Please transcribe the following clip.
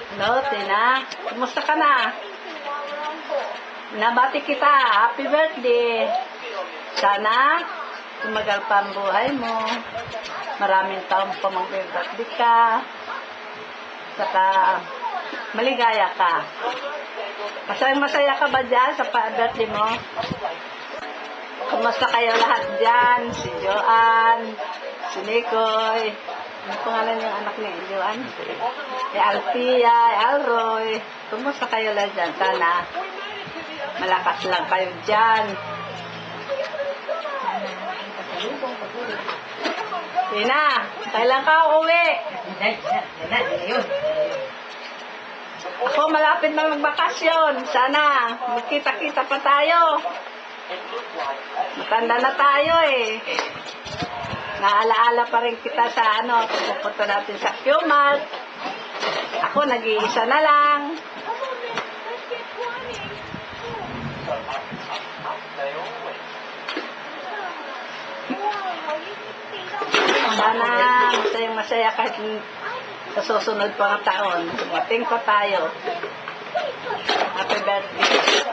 Hello, Tina. Kumusta ka na? Nabati kita. Happy birthday. Sana, tumagal pa ang buhay mo. Maraming taong pa mag-birthday ka. Saka, maligaya ka. Masaya ka ba dyan sa birthday mo? Kumusta kayo lahat dyan? Si Joanne, si Nicoy. Ano pangalan yung anak ni Joanne? Si Althea, Alroy. Kumusta kayo lahat dyan? Sana malakas lang kayo dyan. Tina, kailan ka uuwi? Ako, malapit na magbakasyon. Sana, magkita-kita pa tayo. Matanda na tayo eh. Naalaala pa rin kita sa pupunta natin sa Q-Mart. Ako, nag-iisa na lang. Sana masaya kahit sa susunod pang taon. Dumating pa tayo. Happy birthday.